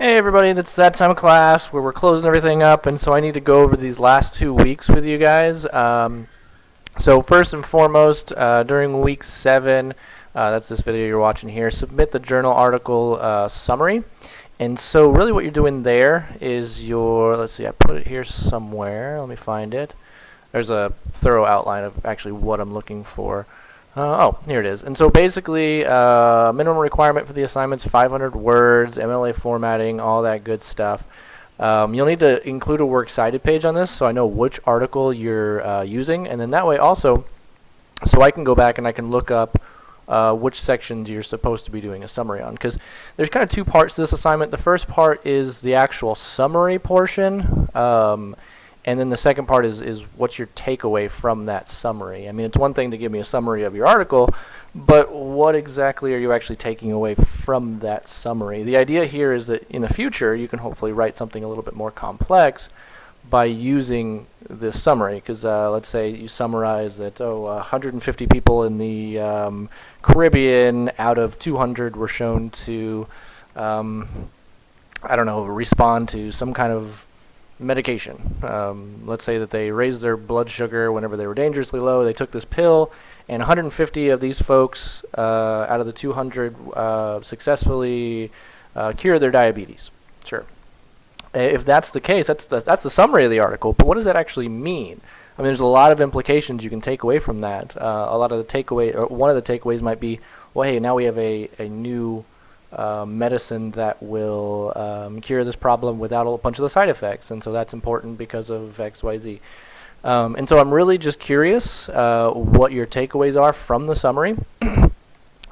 Hey everybody, it's that time of class where we're closing everything up, and so I need to go over these last 2 weeks with you guys. So first and foremost, during week 7, that's this video you're watching here, submit the journal article summary. And so really what you're doing there is let's see, I put it here somewhere, let me find it. There's a thorough outline of actually what I'm looking for. Oh, here it is. And so basically, minimum requirement for the assignment's 500 words, MLA formatting, all that good stuff. You'll need to include a works cited page on this so I know which article you're using, and then that way also, so I can go back and I can look up which sections you're supposed to be doing a summary on. Because there's kind of 2 parts to this assignment. The first part is the actual summary portion. And then the second part is what's your takeaway from that summary. I mean, it's one thing to give me a summary of your article, but what exactly are you actually taking away from that summary? The idea here is that in the future, you can hopefully write something a little bit more complex by using this summary. Because let's say you summarize that, 150 people in the Caribbean out of 200 were shown to, I don't know, respond to some kind of medication. Let's say that they raised their blood sugar whenever they were dangerously low. They took this pill, and 150 of these folks out of the 200 successfully cured their diabetes. Sure. If that's the case, that's the summary of the article. But what does that actually mean? I mean, there's a lot of implications you can take away from that. A lot of the takeaway, or one of the takeaways might be, well, hey, now we have a new medicine that will cure this problem without a bunch of the side effects, and so that's important because of X, Y, Z. And so I'm really just curious what your takeaways are from the summary.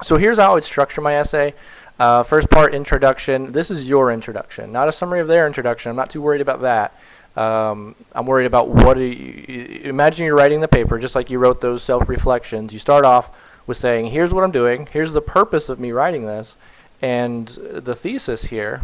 So here's how I would structure my essay. First part, introduction. This is your introduction, not a summary of their introduction. I'm not too worried about that. I'm worried about imagine you're writing the paper just like you wrote those self-reflections. You start off with saying, here's what I'm doing, here's the purpose of me writing this. And the thesis here,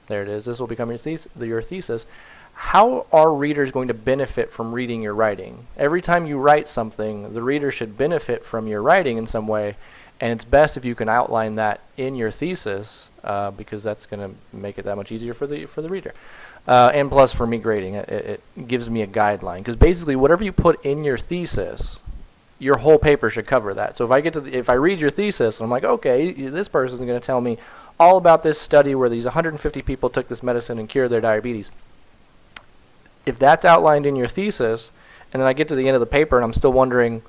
there it is, this will become your thesis. How are readers going to benefit from reading your writing? Every time you write something, the reader should benefit from your writing in some way, and it's best if you can outline that in your thesis, because that's going to make it that much easier for the reader. And plus for me grading, it gives me a guideline, because basically whatever you put in your thesis, your whole paper should cover that. So if I read your thesis and I'm like, okay, this person's going to tell me all about this study where these 150 people took this medicine and cured their diabetes. If that's outlined in your thesis, and then I get to the end of the paper and I'm still wondering,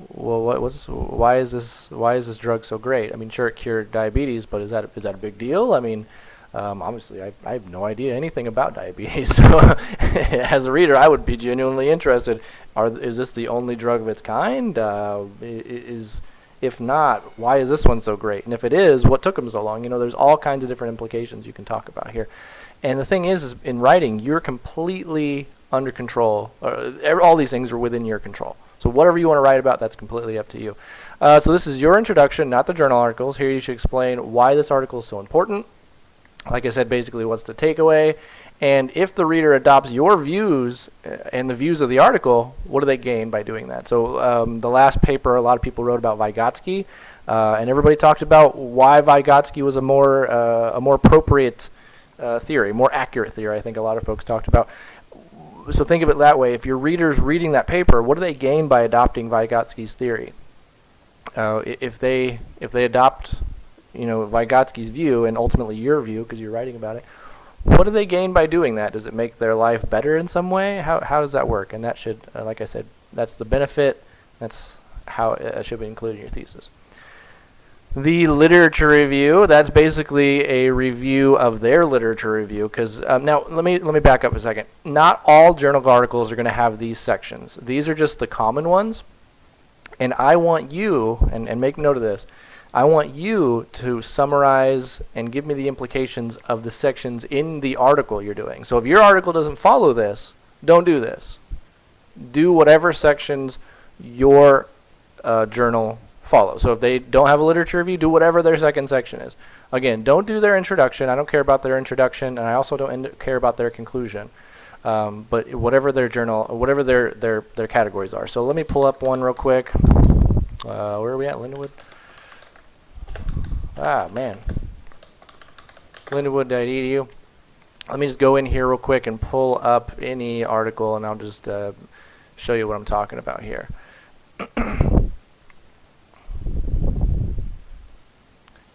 well, why is this drug so great? I mean, sure, it cured diabetes, but is that a big deal? I mean, obviously, I have no idea anything about diabetes. So as a reader, I would be genuinely interested. Is this the only drug of its kind? If not, why is this one so great? And if it is, what took them so long? You know, there's all kinds of different implications you can talk about here. And the thing is in writing, you're completely under control. All these things are within your control. So whatever you want to write about, that's completely up to you. So this is your introduction, not the journal articles. Here you should explain why this article is so important. Like I said, basically what's the takeaway, and if the reader adopts your views and the views of the article, what do they gain by doing that? So the last paper, a lot of people wrote about Vygotsky, and everybody talked about why Vygotsky was a more appropriate theory, more accurate theory. I think a lot of folks talked about. So think of it that way. If your reader's reading that paper, what do they gain by adopting Vygotsky's theory? If they adopt Vygotsky's view and ultimately your view because you're writing about it, what do they gain by doing that? Does it make their life better in some way? How does that work? And that should, like I said, that's the benefit. That's how it should be included in your thesis. The literature review, that's basically a review of their literature review. Because now let me back up a second. Not all journal articles are going to have these sections. These are just the common ones. And I want you, and make note of this, I want you to summarize and give me the implications of the sections in the article you're doing. So if your article doesn't follow this, don't do this. Do whatever sections your journal follows. So if they don't have a literature review, do whatever their second section is. Again, don't do their introduction. I don't care about their introduction, and I also don't care about their conclusion. But whatever their journal, whatever their categories are. So let me pull up one real quick. Where are we at, Lindenwood? Ah, man. lindenwood.edu. Let me just go in here real quick and pull up any article, and I'll just show you what I'm talking about here.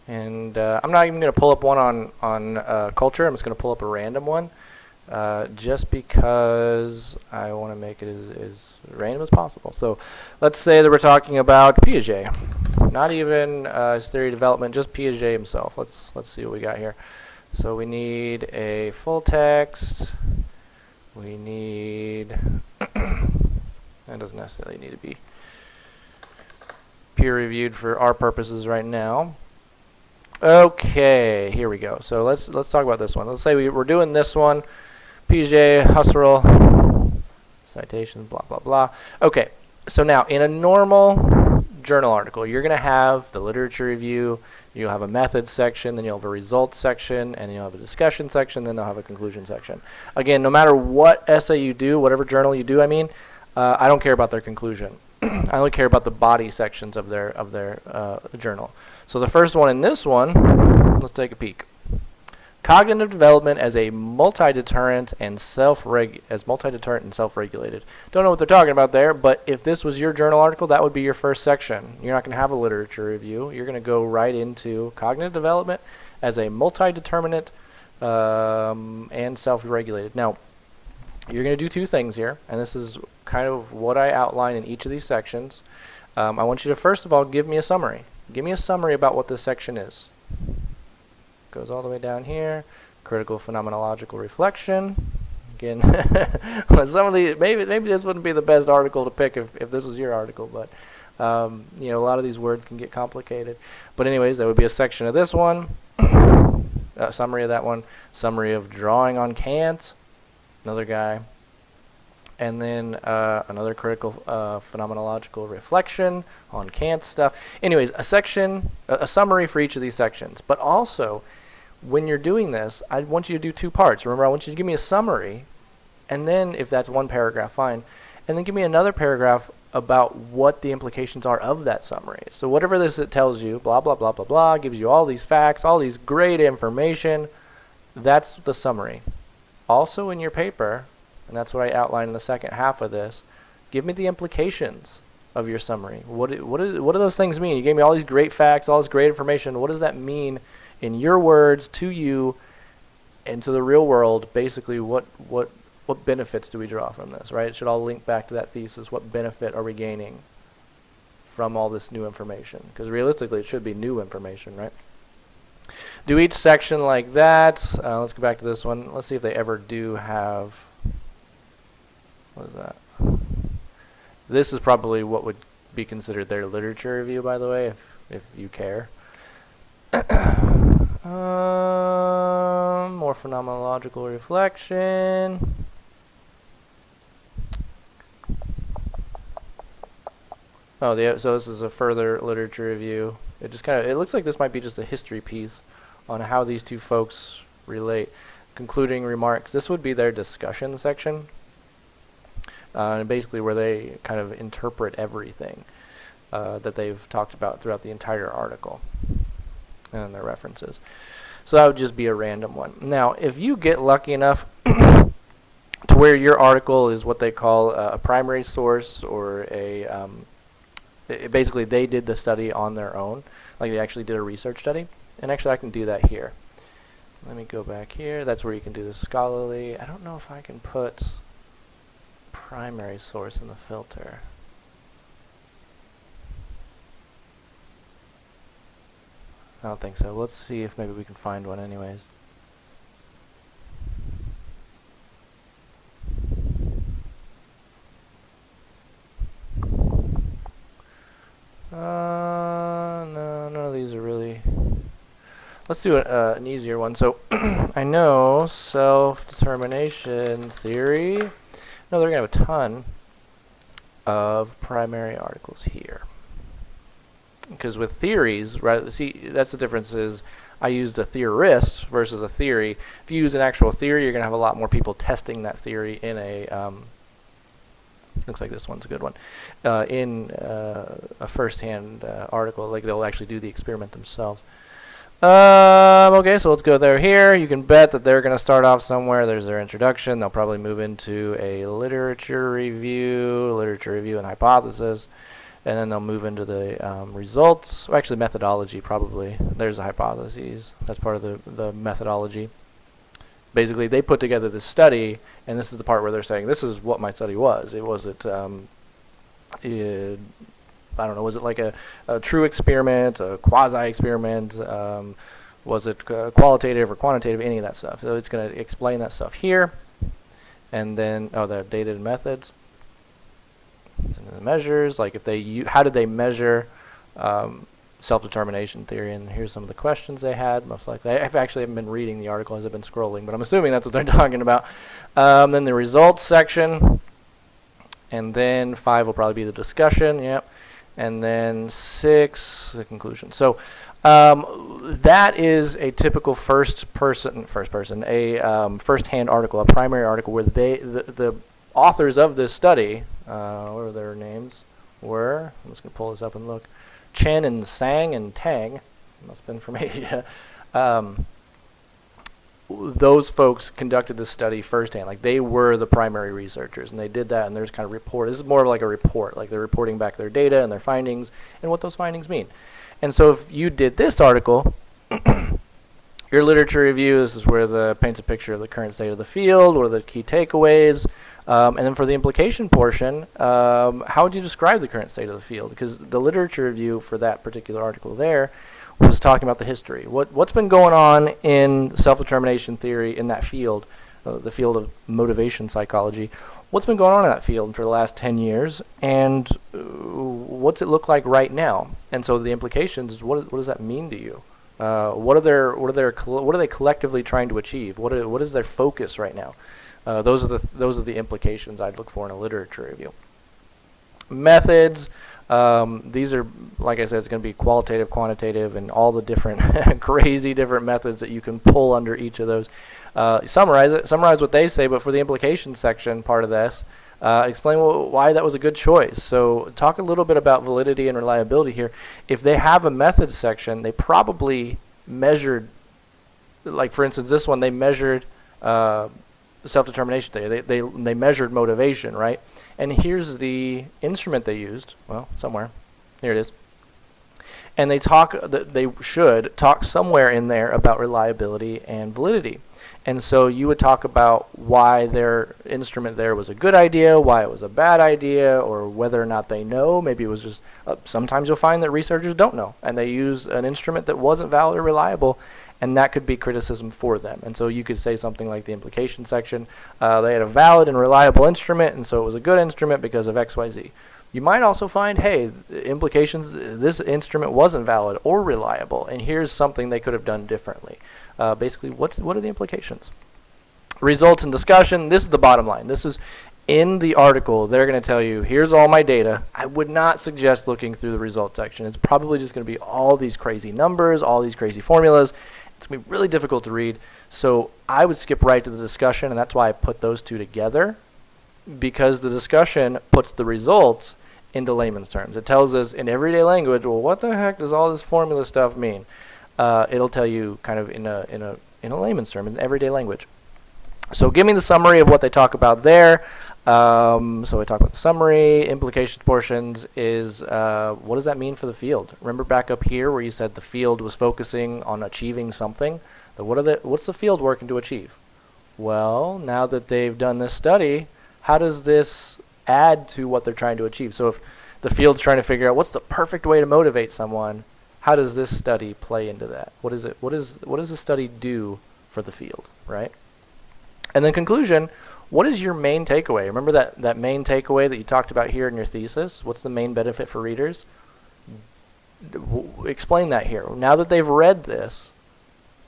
And I'm not even going to pull up one on culture. I'm just going to pull up a random one, just because I want to make it as random as possible. So let's say that we're talking about Piaget, not even his theory of development, just Piaget himself. Let's see what we got here. So we need a full text. We need that doesn't necessarily need to be peer reviewed for our purposes right now. Okay, here we go. So let's talk about this one. Let's say we're doing this one. Piaget, Husserl, citations, blah, blah, blah. Okay, so now in a normal journal article, you're going to have the literature review, you'll have a methods section, then you'll have a results section, and you'll have a discussion section, then they'll have a conclusion section. Again, no matter what essay you do, whatever journal you do, I don't care about their conclusion. I only care about the body sections of their journal. So the first one in this one, let's take a peek. Cognitive development as a multi-deterrent and self-regulated. Don't know what they're talking about there, but if this was your journal article, that would be your first section. You're not going to have a literature review. You're going to go right into cognitive development as a multi-determinant and self-regulated. Now, you're going to do two things here, and this is kind of what I outline in each of these sections. I want you to first of all give me a summary. Give me a summary about what this section is. Goes all the way down here. Critical phenomenological reflection. Again, some of the maybe this wouldn't be the best article to pick if this was your article, but you know, a lot of these words can get complicated. But anyways, there would be a section of this one, a summary of that one, summary of drawing on Kant, another guy, and then another critical phenomenological reflection on Kant's stuff. Anyways, a summary for each of these sections. But also, when you're doing this, I want you to do two parts. Remember, I want you to give me a summary, and then, if that's one paragraph, fine, and then give me another paragraph about what the implications are of that summary. So whatever this it tells you, blah, blah, blah, blah, blah, gives you all these facts, all these great information, that's the summary. Also in your paper, and that's what I outlined in the second half of this, give me the implications of your summary. What do those things mean? You gave me all these great facts, all this great information. What does that mean in your words to you and to the real world? Basically, what benefits do we draw from this, right? It should all link back to that thesis. What benefit are we gaining from all this new information? Because realistically, it should be new information, right? Do each section like that. Let's go back to this one. Let's see if they ever do have... What is that? This is probably what would be considered their literature review, by the way, if you care. More phenomenological reflection. Oh, so this is a further literature review. It looks like this might be just a history piece on how these two folks relate. Concluding remarks. This would be their discussion section. Basically where they kind of interpret everything that they've talked about throughout the entire article and their references. So that would just be a random one. Now, if you get lucky enough to where your article is what they call a primary source, or basically they did the study on their own, like they actually did a research study, and actually I can do that here. Let me go back here. That's where you can do the scholarly. I don't know if I can put primary source in the filter. I don't think so. Let's see if maybe we can find one anyways. No, none of these are really... Let's do an easier one. So I know self-determination theory. No, they're going to have a ton of primary articles here. Because with theories, right, see, that's the difference is I used a theorist versus a theory. If you use an actual theory, you're going to have a lot more people testing that theory in a, looks like this one's a good one, in a first-hand article. Like they'll actually do the experiment themselves. Okay, so let's go there here. You can bet that they're going to start off somewhere. There's their introduction. They'll probably move into a literature review and hypothesis. And then they'll move into the results. Or actually, methodology probably. There's the hypotheses. That's part of the methodology. Basically, they put together this study, and this is the part where they're saying, this is what my study was. It wasn't, I don't know, was it like a true experiment, a quasi-experiment? Was it qualitative or quantitative, any of that stuff? So it's going to explain that stuff here. And then, the data and methods. And the measures, like if they, how did they measure self-determination theory? And here's some of the questions they had, most likely. I haven't been reading the article as I've been scrolling, but I'm assuming that's what they're talking about. Then the results section. And then 5 will probably be the discussion, yep. And then 6, the conclusion. So that is a typical first-hand article, a primary article where the authors of this study, what are their names? I'm just going to pull this up and look. Chen and Sang and Tang, must have been from Asia. Those folks conducted this study firsthand. Like, they were the primary researchers, and they did that, and there's kind of report. This is more of like a report. Like, they're reporting back their data and their findings and what those findings mean. And so if you did this article, your literature review, this is where the paints a picture of the current state of the field, what are the key takeaways, and then for the implication portion, how would you describe the current state of the field? Because the literature review for that particular article there was talking about the history. What's been going on in self-determination theory in that field, the field of motivation psychology. What's been going on in that field for the last 10 years, and what's it look like right now? And so the implications is what does that mean to you? What are they collectively trying to achieve? What is their focus right now? Those are the implications I'd look for in a literature review. Methods. These are, like I said, it's going to be qualitative, quantitative, and all the different crazy different methods that you can pull under each of those. Summarize what they say, but for the implication section part of this, explain why that was a good choice. So talk a little bit about validity and reliability here. If they have a methods section, they probably measured, like for instance, this one, they measured self-determination theory. They measured motivation, right? And here's the instrument they used. Well, somewhere. Here it is. And they should talk somewhere in there about reliability and validity. And so you would talk about why their instrument there was a good idea, why it was a bad idea, or whether or not they know. Maybe it was just, sometimes you'll find that researchers don't know, and they use an instrument that wasn't valid or reliable, and that could be criticism for them. And so you could say something like the implication section, they had a valid and reliable instrument, and so it was a good instrument because of X, Y, Z. You might also find, hey, implications, this instrument wasn't valid or reliable, and here's something they could have done differently. Basically, what are the implications? Results and discussion, this is the bottom line. This is in the article, they're going to tell you, here's all my data. I would not suggest looking through the results section. It's probably just going to be all these crazy numbers, all these crazy formulas. It's going to be really difficult to read. So I would skip right to the discussion, and that's why I put those two together, because the discussion puts the results into layman's terms. It tells us in everyday language, well, what the heck does all this formula stuff mean? It'll tell you kind of in a layman's term, in everyday language. So give me the summary of what they talk about there. So we talk about the summary. Implications portions is what does that mean for the field? Remember back up here where you said the field was focusing on achieving something? What's the field working to achieve? Well, now that they've done this study, how does this add to what they're trying to achieve? So if the field's trying to figure out what's the perfect way to motivate someone, how does this study play into that? What does the study do for the field, right? And then conclusion, what is your main takeaway? Remember that main takeaway that you talked about here in your thesis? What's the main benefit for readers? Explain that here. Now that they've read this,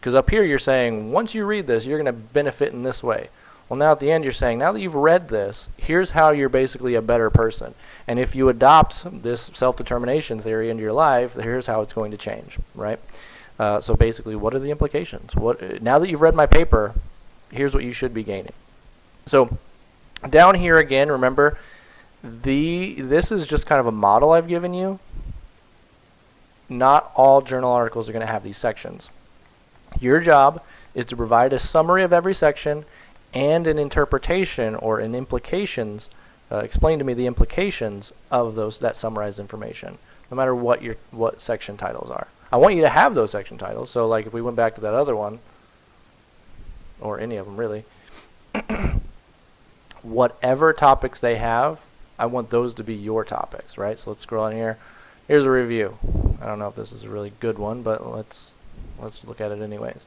because up here you're saying, once you read this, you're going to benefit in this way. Well, now at the end you're saying, now that you've read this, here's how you're basically a better person. And if you adopt this self-determination theory into your life, here's how it's going to change, right? So basically, what are the implications? Now that you've read my paper, here's what you should be gaining. So down here again, remember, this is just kind of a model I've given you. Not all journal articles are going to have these sections. Your job is to provide a summary of every section and an interpretation or an implications. Explain to me the implications of that summarized information, no matter what section titles are. I want you to have those section titles. So like if we went back to that other one, or any of them really, whatever topics they have, I want those to be your topics, right? So let's scroll in here. Here's a review. I don't know if this is a really good one, but let's look at it anyways.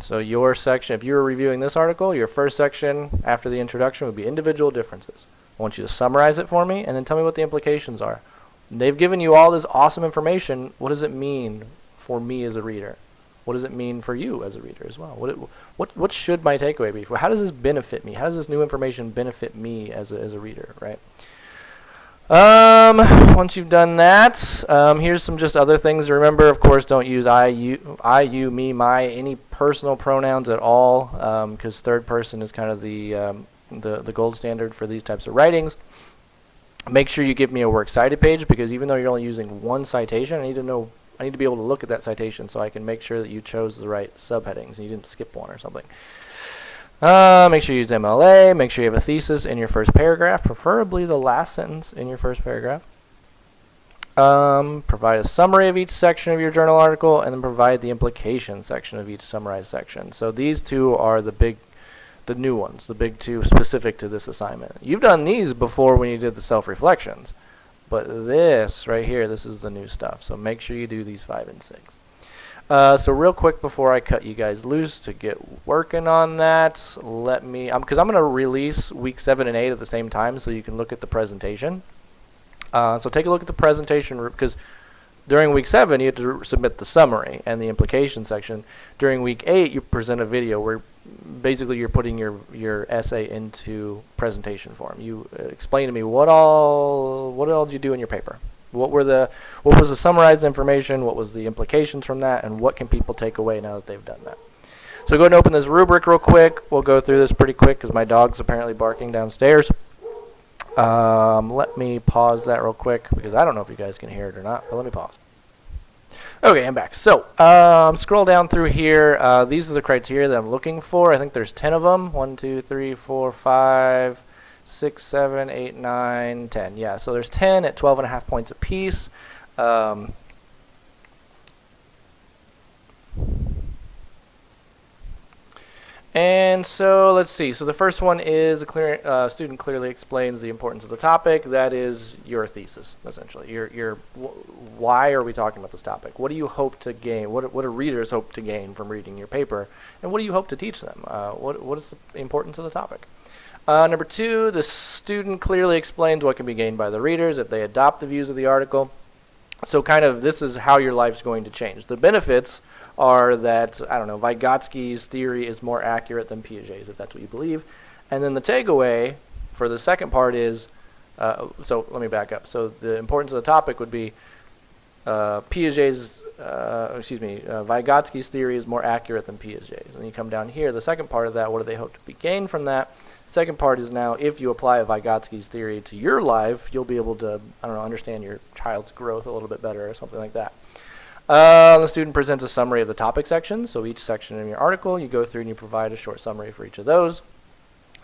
So your section, if you were reviewing this article, your first section after the introduction would be individual differences. I want you to summarize it for me and then tell me what the implications are. They've given you all this awesome information. What does it mean for me as a reader? What does it mean for you as a reader as well? What should my takeaway be? How does this benefit me? How does this new information benefit me as a reader, right? Once you've done that, here's some just other things to remember. Of course, don't use I, you, me, my, any personal pronouns at all, because third person is kind of the gold standard for these types of writings. Make sure you give me a works cited page, because even though you're only using one citation, I need to be able to look at that citation so I can make sure that you chose the right subheadings and you didn't skip one or something. Make sure you use MLA. Make sure you have a thesis in your first paragraph, preferably the last sentence in your first paragraph. Provide a summary of each section of your journal article, and then provide the implication section of each summarized section. So these two are the new ones, the big two specific to this assignment. You've done these before when you did the self-reflections, but this right here, this is the new stuff. So make sure you do these 5 and 6. So real quick before I cut you guys loose to get working on that, let me, because I'm going to release week 7 and 8 at the same time so you can look at the presentation. So take a look at the presentation, because during week 7 you have to submit the summary and the implication section. During week 8 you present a video where basically you're putting your essay into presentation form. You explain to me what all did you do in your paper? What was the summarized information? What was the implications from that? And what can people take away now that they've done that? So go ahead and open this rubric real quick. We'll go through this pretty quick because my dog's apparently barking downstairs. Let me pause that real quick because I don't know if you guys can hear it or not, but let me pause. Okay, I'm back. So scroll down through here. These are the criteria that I'm looking for. I think there's 10 of them. 1, 2, 3, 4, 5, 6, 7, 8, 9, 10. Yeah, so there's 10 at 12.5 points apiece. And so let's see. So the first one is a student clearly explains the importance of the topic. That is your thesis, essentially. Why are we talking about this topic? What do you hope to gain? What do readers hope to gain from reading your paper? And what do you hope to teach them? What is the importance of the topic? Number 2, the student clearly explains what can be gained by the readers if they adopt the views of the article. So kind of this is how your life's going to change. The benefits are that, I don't know, Vygotsky's theory is more accurate than Piaget's, if that's what you believe. And then the takeaway for the second part is, so let me back up. So the importance of the topic would be Vygotsky's theory is more accurate than Piaget's. And you come down here, the second part of that, what do they hope to be gained from that? Second part is now, if you apply Vygotsky's theory to your life, you'll be able to, I don't know, understand your child's growth a little bit better or something like that. The student presents a summary of the topic sections. So each section in your article, you go through and you provide a short summary for each of those.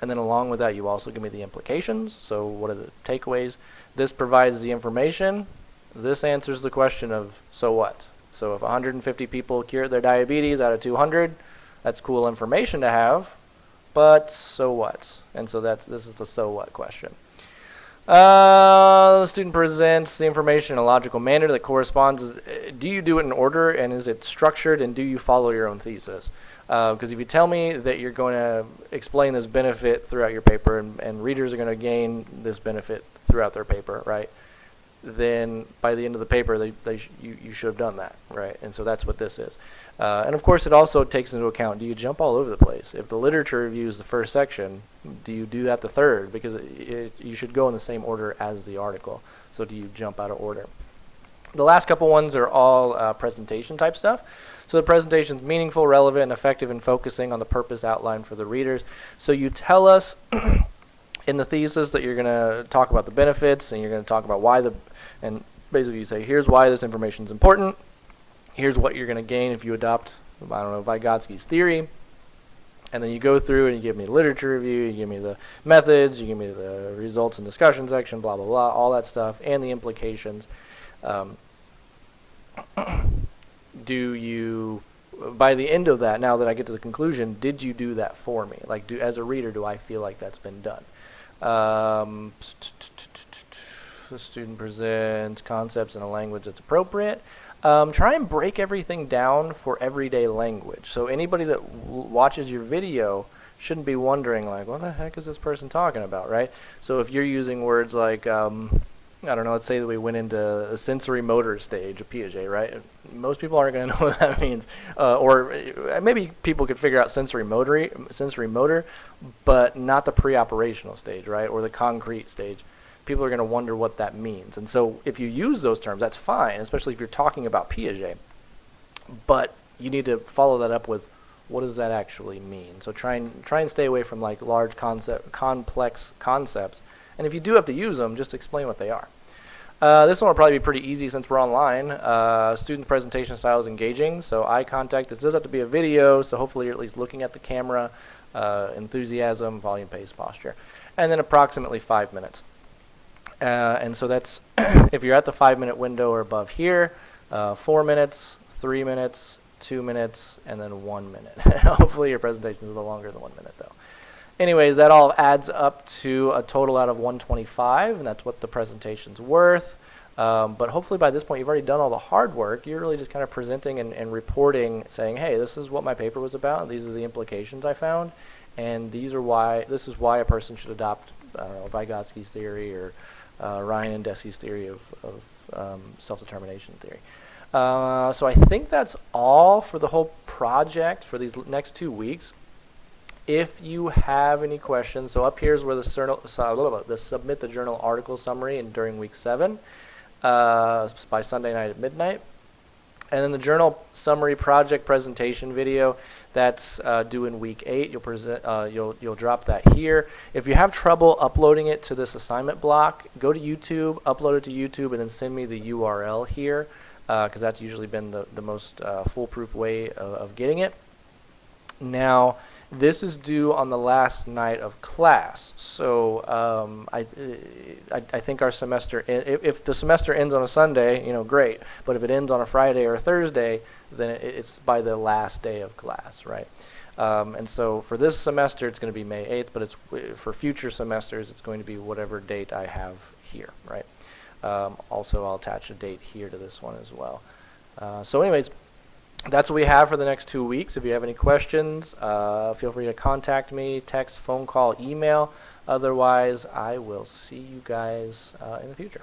And then along with that, you also give me the implications. So what are the takeaways? This provides the information. This answers the question of, so what? So if 150 people cured their diabetes out of 200, that's cool information to have. But so what? And so this is the so what question. The student presents the information in a logical manner that corresponds. Do you do it in order, and is it structured, and do you follow your own thesis? Because if you tell me that you're going to explain this benefit throughout your paper, and readers are going to gain this benefit throughout their paper, right? Then by the end of the paper, you should have done that, right? And so that's what this is. And of course, it also takes into account, do you jump all over the place? If the literature review is the first section, do you do that the third? Because you should go in the same order as the article. So do you jump out of order? The last couple ones are all presentation type stuff. So the presentation is meaningful, relevant, and effective in focusing on the purpose outlined for the readers. So you tell us in the thesis that you're going to talk about the benefits, and you're going to talk about why and basically you say, here's why this information is important. here's what you're going to gain if you adopt, I don't know, Vygotsky's theory. And then you go through and you give me the literature review, you give me the methods, you give me the results and discussion section, blah, blah, blah, all that stuff, and the implications. Do you, by the end of that, now that I get to the conclusion, did you do that for me? Like, as a reader, do I feel like that's been done? The student presents concepts in a language that's appropriate. Try and break everything down for everyday language. So anybody that watches your video shouldn't be wondering, like, what the heck is this person talking about, right? So if you're using words like, I don't know, let's say that we went into a sensory motor stage, a Piaget, right? Most people aren't going to know what that means. Or maybe people could figure out sensory motor, but not the pre-operational stage, right? Or the concrete stage. People are going to wonder what that means. And so if you use those terms, that's fine, especially if you're talking about Piaget. But you need to follow that up with, what does that actually mean? So try and stay away from like large complex concepts. And if you do have to use them, just explain what they are. This one will probably be pretty easy since we're online. Student presentation style is engaging, so eye contact. This does have to be a video, so hopefully you're at least looking at the camera. Enthusiasm, volume, pace, posture. And then approximately 5 minutes. And so that's, if you're at the 5-minute window or above here, 4 minutes, 3 minutes, 2 minutes, and then 1 minute. Hopefully your presentation is a little longer than 1 minute though. Anyways, that all adds up to a total out of 125, and that's what the presentation's worth. But hopefully by this point you've already done all the hard work. You're really just kind of presenting and reporting, saying, hey, this is what my paper was about, and these are the implications I found, and this is why a person should adopt Vygotsky's theory or Ryan and Desi's theory of self-determination theory. So I think that's all for the whole project for these next 2 weeks. If you have any questions, so up here is where the submit the journal article summary and during week 7 by Sunday night at midnight. And then the journal summary project presentation video, that's due in week 8. You'll drop that here. If you have trouble uploading it to this assignment block, go to YouTube, upload it to YouTube, and then send me the URL here, because that's usually been the most foolproof way of getting it. Now, this is due on the last night of class, so I think our semester, if the semester ends on a Sunday, great. But if it ends on a Friday or a Thursday, then it's by the last day of class, right? And so for this semester, it's going to be May 8th, but for future semesters, it's going to be whatever date I have here, right? Also, I'll attach a date here to this one as well. So anyways, that's what we have for the next 2 weeks. If you have any questions, feel free to contact me, text, phone call, email. Otherwise, I will see you guys in the future.